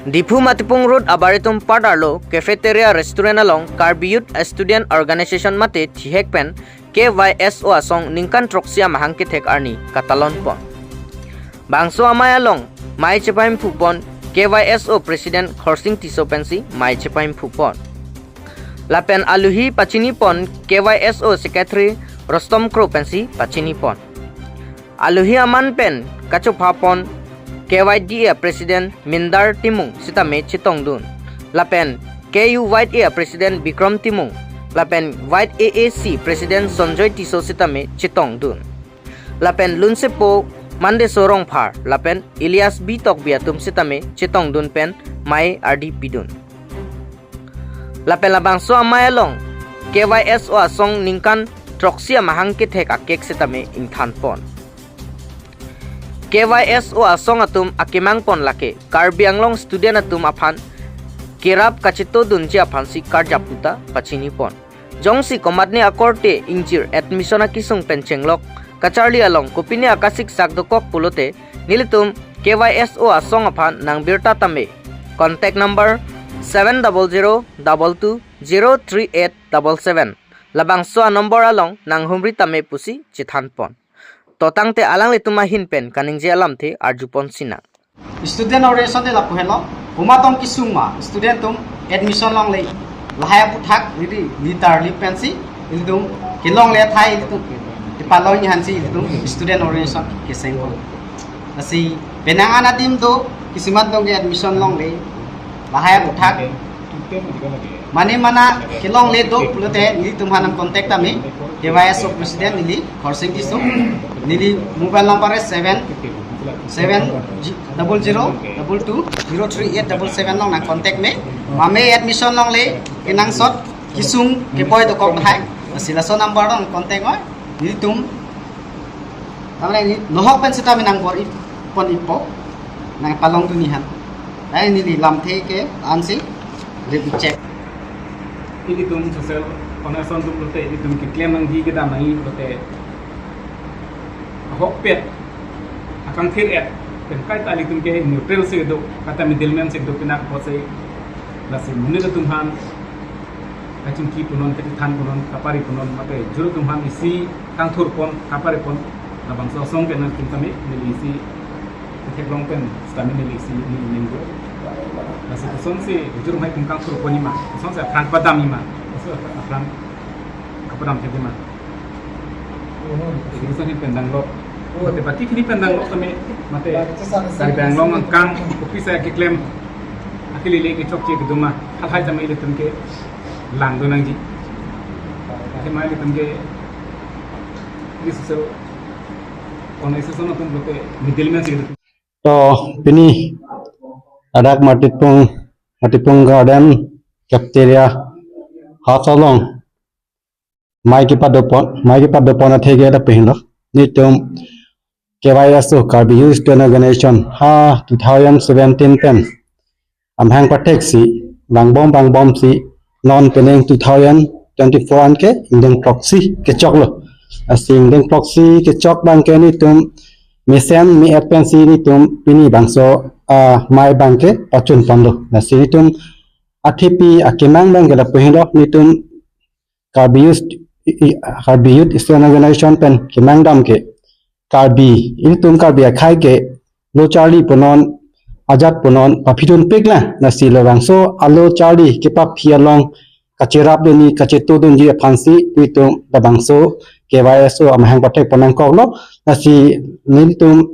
Dipu Matipung Road Abaritum Padarlo Cafeteria Restaurant along Carbiyut Student Organization mate Thihekpen KYSO asong ningkan troksia mahangkithek arni katalon pon. Bangso amay along Mai Chepaim Phupon KYSO President Khorsing Tisopensi Mai Chepaim Phupon. Lapen aluhi pachini pon KYSO Secretary Rostom Kro pensi pachini pon. Aluhi aman pen kachupha pon KYDA President Mindar Timung Sitame Chitongdun. Lapen KU White A President Bikram Timung. Lapen White AAC President Sonjoy Tiso Sitame Chitongdun. Lapen Lunsepo Mande Sorong Phar. Lapen Ilyas Bitok Biatum Sitame Chitongdun pen Mai RD Pidun. Lapen labang so amayalong KYSO asong ningkan troksia mahangkit hek akek sitame ingthan pon. KYSO asong atum akimang pon lake Karbi Anglong student atum aphan kirap kachito dunji aphan si karjaputa pachini pon. Jongsi komadne akorte injir admission akisung penchenglok kacharli along kopine akasik sakdokok pulote nilitum KYSO asong aphan nang birta tame. Contact number 70022038777. Labang so number along nang humri tame pusi chithan pon. Totang te alang le tumahin pen kaning je alam the arjupon sina. Student orientation de la puhelo pumatong kisuma student tum admission long le lahaya puthak lidi litar li pensi lidum kilong le thai lidum tipalong hansi lidum student orientation kesengko asi penangan adim do kisimat dong admission long le lahaya puthak mane mana kilong le do pulote ni tumhanam contact tami KYSO President nili Khorsing Tiso nili mobile number 70022038777 long na contact me mame admission long le kinang sot kisung kepoy to kok thai silaso number long contact oi nili tum tamle ni lohok pen sita minang bor pon ipo nang palong tu nihan ai nili lam the ke ansi le check ini tum social Onason tu prote itu mungkin klaim nang di kita nai prote hok pet akan thir pen kai tali tum ke neutral se do kata middleman se do pinak posai lasi mune do tumhan kacim ki punon ke than punon kapari punon mate juru tumhan isi kang thur pon kapari pon na bang sosong ke nan tami ni isi ke long pen stami ni isi ni ningo lasi son se juru mai tum kang thur pon ma son se frank padami ma Afran kapadam ke mana? Ini sahih pendang lok. Mate batik ini pendang lok kami mate dari pendang lok angkang kopi saya kiklem akili lagi cok cek duma hal hal jam ini temke lang donang ji. Akhir malam temke ini sesuatu orang itu semua tempe middleman sih. So ini ada Matipung Garden Cafeteria Hasalong Mai ki padopon athege da pehlo nitum KYSO Carbiyut Student Organization ha 2017 pen amhang patek si bangbom si non peneng 2024 an ke indeng proxy ke chok lo asing indeng proxy ke chok bang ke nitum mesen mi apensi nitum pini bangso mai bang ke pachun pando na nitum ATP akimang bang gala pehlo nitum Carbiyut Student Organization pen kimang dam ke Karbi iltum Karbi khai ke lo charli ponon ajat ponon papidun pekla na silo bangso alo charli ke pa phialong kachirap deni kacheto dun ji phansi pitum da bangso KYSO amhang pathek ponang koklo na si niltum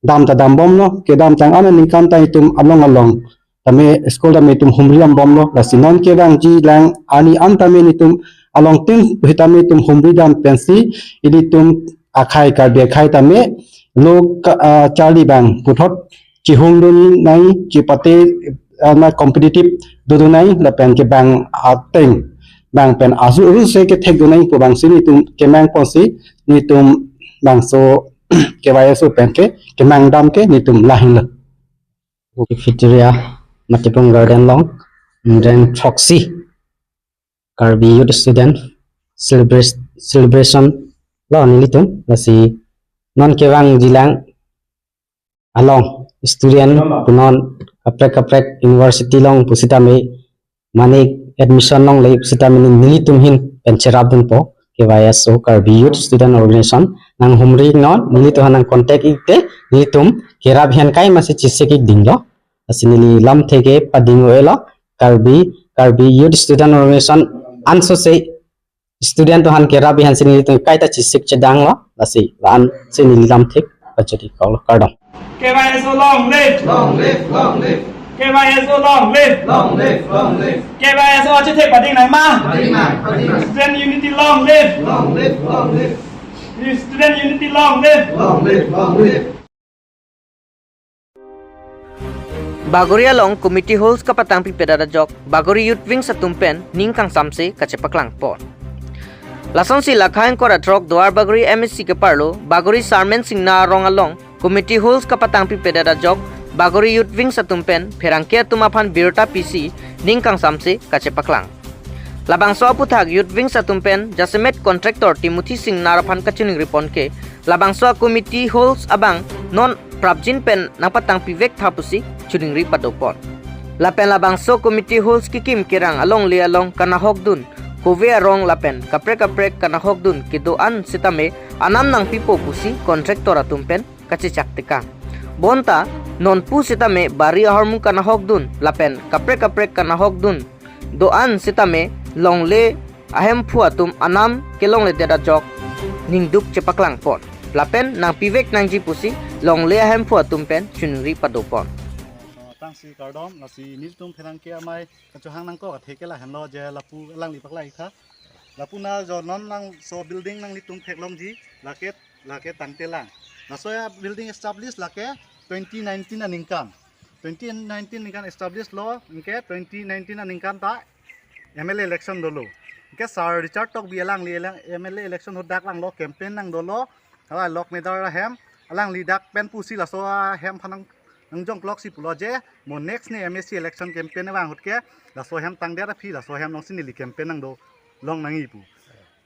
dam ta dam bom no ke dam chang ana nikam ta itum along tame school da metum humriam bomlo la sinon ke bang ji lang ani antame nitum along tin hitame tum humridam pensi iditum akhai ka be khai tame lok charli bang puthot chihung dun nai chipate na competitive du nai la pen ke bang ateng bang pen azu ru se ke thek du nai pu bang sini tum kemang ponsi nitum bang so KYSO pen ke kemang dam ke nitum lahin la Cafeteria Matipung Garden long then proxy Carbiyut Student Celebration lo nilitum nasi non kewang jilang along student punon kaprek university long pusita me mani admission long le pusita me nili tumhin pencherabun po KYSO Karbi Youth Student Organization nang humri non nili to hanang contact ikte nili tum kerab hian kai masi chisek ik dinglo asinili lam theke padingo elo Karbi Youth Student Organization anso se student to han kerab hian sinili tum kai ta chisek chedang lo lasi lan sinili lam thek pachati kol kardom KYSO long live! Long live, long live, KYSO long live! long live, long live. KYSO chưa thể bắt đi này mà. Padingan. Student Unity long live! Long live, long live, Student Unity long live! long live, long live. Bagoria long committee halls kapatang pipedada jok Bagori Youth Wing sa tumpen ningkang samse kachepaklang pon. Lason si lakhain kora trok doar Bagori MSC ke parlo Bagori Sarmen sing na rong along committee halls kapatang pipedada jok Bagori Youth Wing sa tumpen perangkia tumaphan birta PC ningkang samse kachepaklang. Labang so puthag Youth Wing sa tumpen Jasemet contractor Timothy Singh naraphan kachuning ripon ke labang so committee halls abang non prabjin pen napatang pivek thapusi chuning ri padopon. Lapen labang so committee halls kikim kirang along li along kanahok dun Kove rong lapen kaprek kanahok dun kidoan sitame anam nang pipo pusi contractor atumpen kachicak tika. Bonta non pu sitame bari ahormu kanahok dun lapen kaprek kanahok dun doan sitame longle ahem pu atum anam kelong le deda jok ningduk cepaklang pon. Lapen nang pivek nang jipusi longle ahem pu atum pen chunri padopon. Tang si kardom la si nil tum pherang ke amai kachu hang nang ko ka theke la han lo je lapu lang li paklai kha lapu na jo non nang so building nang li tum thek lom ji lake tangte lang na so ya building establish lake 2019 aningkan 2019 ningkan establish lo inke 2019 aningkan ta MLA election dolo inke sir Richard tok bi lang li MLA election hodak lang lo campaign nang dolo ha lok medar hem alang li dak pen pusi la so hem phanang nang jong clock si pulo je mo next ne MSC election campaign ne wang hutke la so hem tang dera phi la so hem nong sinili campaign nang do long nang ipu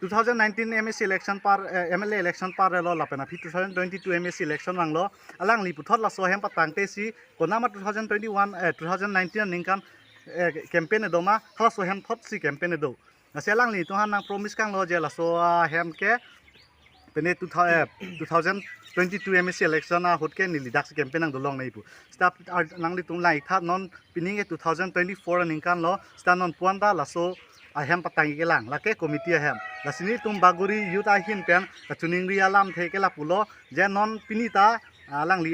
2019 MSC election par MLA election par lo la pena phi 2022 MSC election wang lo alang li puthot la so hem patang te si konama 2021 2019 ningkan campaign do ma khala so hem thot si campaign do na selang li to han nang promise kang lo je la so hem ke pene 2022 MSC election a hotke ni lidak campaign nang dolong nei pu stap nang li tum lai tha non pining e 2024 ningkan lo sta non puanda la so a hem patang ke lang la ke committee hem la sini tum Bagori youth a hin pen ka chuning ri alam the ke la pulo je non pinita alang li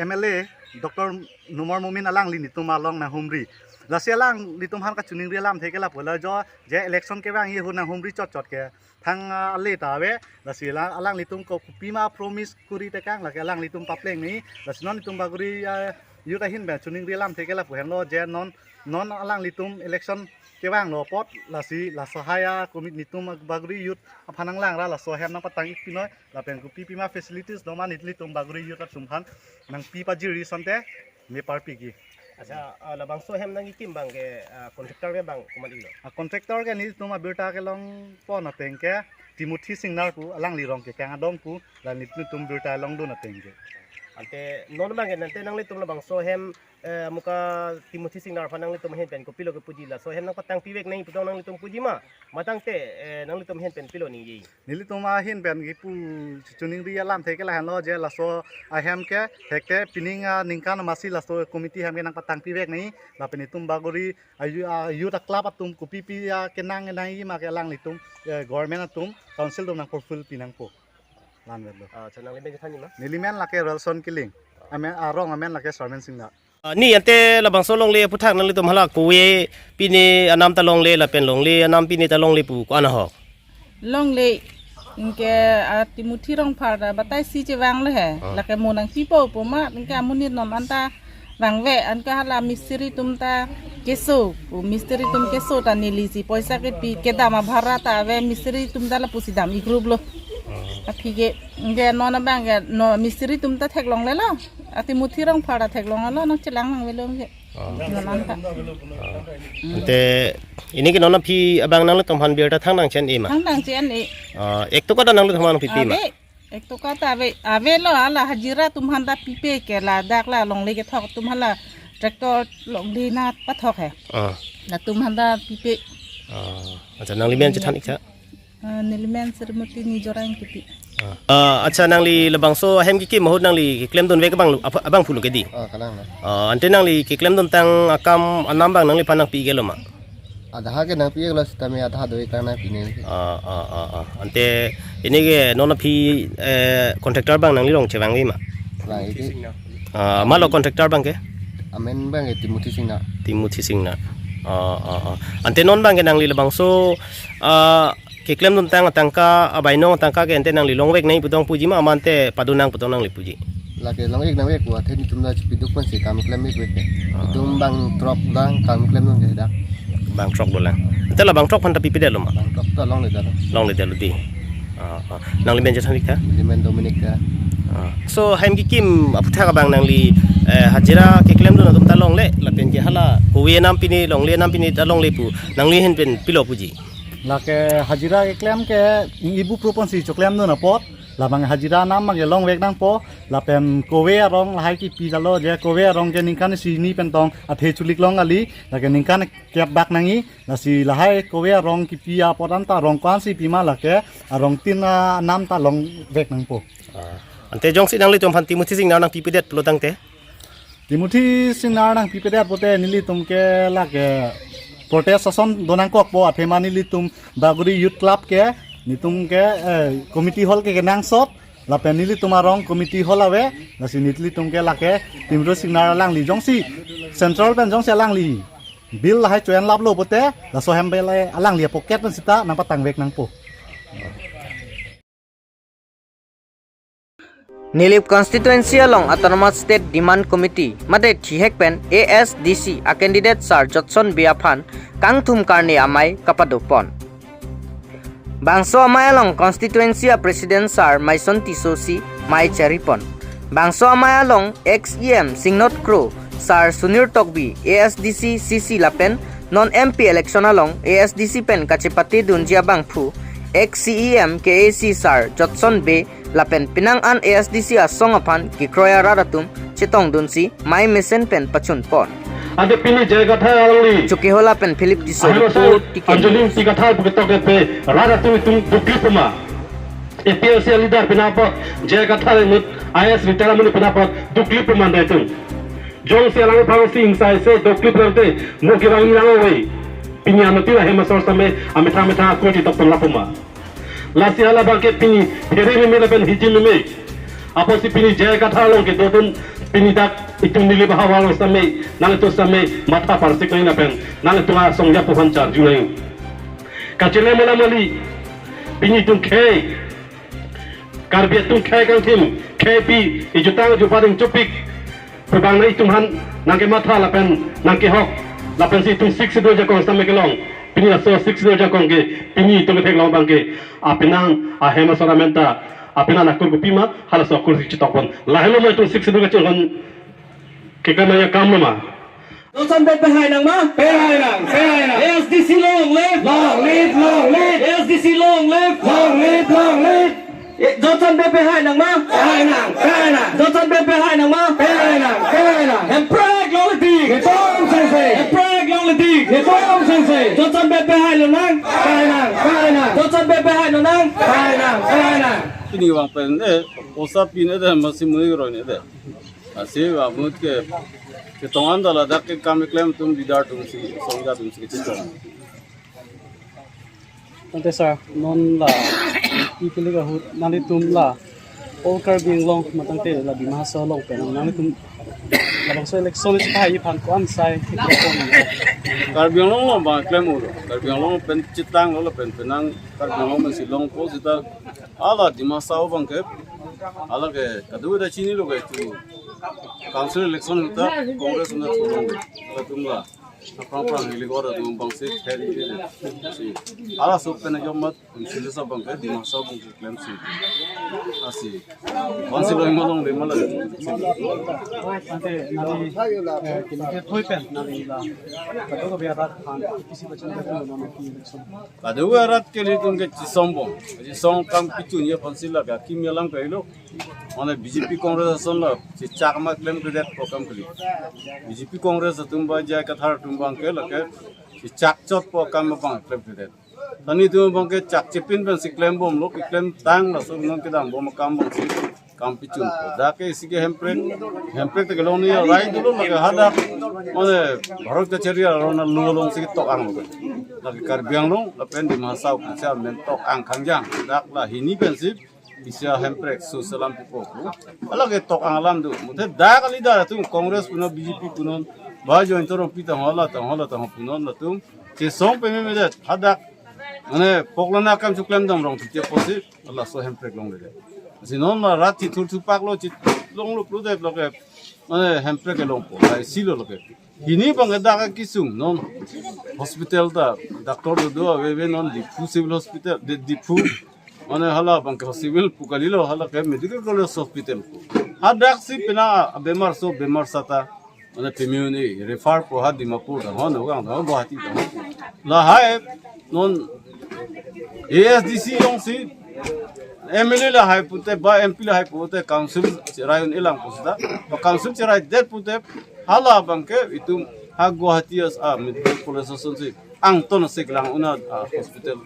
MLA Dr. Numar Mumin alang li ni tum along na humri la selang li tum han ka chuning ri alam the ke la pulo jo je election ke bang ye hu na humri chot ke thang ale ta we la sila alang litum ko pima promise kuri te kang la alang litum papleng ni la non litum Bagori yuta hin ba chuning ri lam theke la pu hen lo je non alang litum election ke bang lo pot la si la sahaya komit litum Bagori youth phanang lang ra la so hem na patang ik pinoi la pen ku pima facilities no man litum Bagori youth sumhan nang pi pa jiri sonte me par pi gi अच्छा labang so hem nangi kim bang ke contractor ke bang kumal ilo contractor ke ni tuma birta ke long pon na tengke Timothy Singh nar pu alang li rong ke kang adong pu la ni tum birta long do na tengke ante non bang ke nante nang litum labang so hem muka Timothy Singh nar phanang litum hen pen ko pilo ke puji la so hem nang patang piwek nang putong nang litum puji ma matang te nang litum hen pen pilo ni yi nili tuma hin ben gi pu chuning ri alam theke la han lo je la so a hem ke theke pining ningkan masi la so committee hem ke nang patang piwek ni la pen tum Bagori ayu ta club atum ku pi ke nang nai ma ke lang litum government atum council dum nang fulfill pinang po lan welo अच्छा nang leben thani ma nilimen la ke Rolson Killing amen arong amen la ke Sarmen Singh ni ante labang so long le puthak nang litum hala kuwe pini anam ta long le la pen long le anam pini ta long le pu ko ana ho long le inke Timothy rong phar batai si che wang le he la ke monang pipo poma inke amunit nom anta wang ve anka hala misteri tumta keso misteri tum keso ta nilisi paisa ke pi ke dama bharata ve misteri tum dala pusi dam i group lo apige inke nona bang no misteri tumta thek long le lo Timothy rong phar thek long lo no chelang nang ve lo ke ante ini ke nona phi abang nang litum han biar ta thang nang chen e ma thang dang chen e ek to ka nang litum han phi pi ma एक तो कहता ave ave lo ala hajira tum handa pipe ke la dak la long le ke thok tum hala traktor long di na pathok he la tum handa pipe acha nang li men che than ik cha nilimen sermuti ni jorang pipi acha nang li labang so hem ki mahut nang li klem don ve ka bang abang phulu ke di kanang na ante nang li ki klem don tang akam anam bang nang li panang pi gelo ma adha ke nang piye glas tame adha doi kana pine ante ini ge nona phi contractor bang nang li rong chewang wi ma la ide ma lo contractor bang ke amen bang Timothy Singna ante non bang ke nang li labang so ki klem don tang tangka abaino tangka ke ante nang li longwek nei putong puji ma amante padunang putong nang li puji la ke long ek na we ko athen tumna chipiduk pan se kam klem me wek tum bang drop dang kam klem non ge dak bang trok do lang ante la bang trok pan tapi pide lo ma bang drop to long le da long le delu di nang li ben je thanik ta limen Dominic ka so haim ki kim aputha ka bang nang li hajira ke klem don tum ta long le la pen je hala ko we nam pini long le nam pini ta long le pu nang li hen pen pilo puji la ke hajira ke klem ke ibu propon si choklem no na pot la bang hajira nam ma ke long wek nang po la pen kowe rong la hai ki pi dalo je kowe rong ke ningkan si ni pen tong athe chulik long ali la ke ningkan kep bak nangi la si la hai kowe rong ki pi a podan ta rong kwan si pi ma la ke rong tin nam ta long wek nang po ante jong si nang li tum phan Timothy Singna nang pi pidet pulo tang te Timothy Singna nang pi pedet pote nili tum ke la ke protest sason donang kok po athe mani li tum Baguri youth club ke nitum ke committee hall ke nang sot la penili tumarong committee hall awe la sinitli tum ke la ke Timothy Singna lang li jong si central pen jong si lang li bill hai choyan lap lo pote la so hem bele alang li pocket pen sita nang patang wek nang po Nilip constituency along Autonomous State Demand Committee mate thihekpen ASDC a candidate Sir Jotson Biaphan kangthum karni amai kapadopon bangso amai along constituency a president Sir Maison Tisosi mai cheripon bangso amai along XEM Singnot Crow Sir Sunir Tokbi ASDC CC lapen non MP election along ASDC pen kachipati dunjia bangphu XCEM KAC Sir Jotson B lapen pinang an ASDC asong apan kikroya raratum chitong dunsi mai mesen pen pachun pon ade pini jaga tha alli chuki hola pen Philip Tiso tiket anjolin tiga tha buketok pe raratum tum duklipuma APLC leader pinapa jaga tha mut IS retirement pinapa duklipuma daitum jong se lang phang sing sai se duklipante mokirang yang wei pinyano tira hemasor same ametha metha koti tok lapuma lasi ala bangke pini phere me pen hijim me apo si pini jaya katha long ke dotun pini dak itu nili bahawalo same nang to same mata parsik na pen nang tunga songja pohon char junai kachile mala mali pini tung khe karbia tung khe kang tim khe pi ijutang juparing chupik pebang nai tumhan nang ke mata la pen nang ke hok la pen si tung 6 do jakong same ke long pini aso 6 do jakong ke pini tung thek long bangke apinang ahema soramenta apina nakul gupima hala so kursi chitokon lahelo mai tung 6 do jakong ke kamaya kamma Dosan bet behind nang ma? Behind nang. ASDC long live. ASDC long live. Dosan bet behind nang ma? Behind nang. Dosan bet behind nang ma? Behind nang. And prag long the dig. Reform sensei. And prag long the dig. Reform sensei. Dosan bet behind nang. Behind nang. Dosan bet behind nang. Behind nang. Ini wang pen osap ini dah masih mulai orang ini dah. Asyik abut ke tongan dah lah dah ke kami klaim tum bidar tum si songja tum si kecil. Nanti sah non lah, ipilih kahut nanti tum lah, all carbing long matang teh lah bimasa long pen nanti tum labang so election itu kaya pan kuan sai Carbing long bang klaim ulu, carbing long pen citang lo pen penang carbing long masih long pos itu, ala di masa bang ke, ala ke kedua dah cini lo ke itu. Council election itu Kongres untuk turun, tum lah. Perang ini kau ada bangsa ferry si. Alah sopan aja mat, sini sa bangsa di masa bangsa klaim si. Asi. Bangsa loh malong deh malah. Nanti kita toy pen nanti lah. Kalau biar kan kisi macam tu nama election. Ada warat kali tu ke cisombong, cisong kam picu ni pansila ke kimia lang ke ilo. Mana BJP Kongres asalnya cicak mak klaim kedet program kali. BJP Kongres tumba jaya kathar tumba ke lake cicak cot program bang klaim kedet. Tani tu bang ke cak cepin pen si klaim bom lo klaim tang lah so non kedang bom kam bang si kam picu. Dah ke isi ke hemprek te kelong ni rai dulu lake hadak mana baru ke ceria rona lulong si tok ang lo. Lagi karbiang lo lapen di masa usia mentok ang kangjang. Dak lah ini pen si bisa hemprek so salam pipo alage tok ang alam do mute da kali da tu Kongres puno BJP puno bajo intoro pita hola ta puno na tu che song pe me det hadak mane poklana kam chuklem dam rong ti posi Allah so hemprek long le sinon na rati tur tu paklo chi long lo pro de bloke mane hemprek long po ai silo loke ini bang da ka kisung non hospital da doctor do we non di civil hospital di fu mana hala bang ke civil pukalilo hala ke medical college hospital hadak si pina bemar sata mana pemuni refer po ha dimapur da hono gang da Guwahati da la hai non ASDC yong si MLA la hai pute ba MP la hai pute council rayon ilang pusda ba council chirai det pute hala bang ke itu ha Guwahati as medical college hospital ang ton siklang una hospital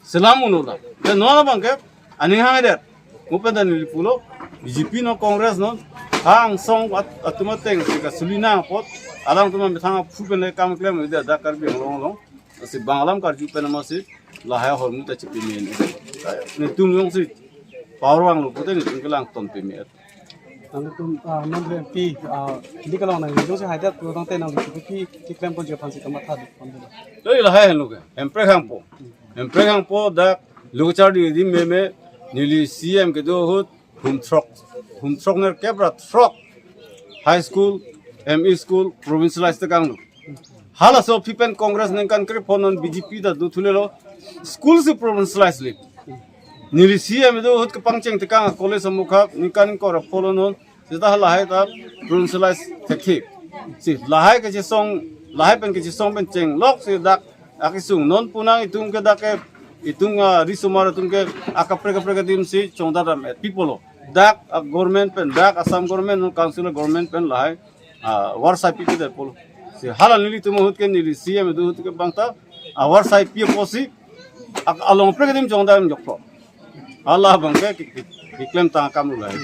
selamun ulah. Dan nona bangke, ani hangeder. Mupen dan pulo, BJP no Kongres no, hang song atuma teng sika sulina pot, alang tuma betang fupen le kam klem ida da karbi long. Si bangalam karju pen masih lahaya hormu ta cipini ni. Ni tum yong si power lu pute ni tum kelang ton pemi. Nanti non MP hindi kalau nang itu sih hajat pulang teh nang BJP klaim pun juga pansi tempat tadi. Jadi lahaya lu ke, emprek hang po. Emprek hang po da luchar di meme nili CM ke do hut humtrok ner kebra trok high school ME school provincialized kang hala so pipen Kongres nengkan kre ponon BJP da do thulelo school se provincialized le nili CM do hut ke pangcheng tekang college samukha ningkan ko ra polonon sita hala hai da provincialized tekhi si lahai ke song lahai pen ke song pen cheng lok se dak akisung non punang itung ke dake itung risumar itung ke akapreka dim si chongda ram people dak government pen dak Assam government non council government pen lai warsai pipi der polo si hala nili tumo hut ke nili CM du hut ke bangta warsai pi posi along preka dim chongda ram jokro Allah bangke ki claim ta kam lai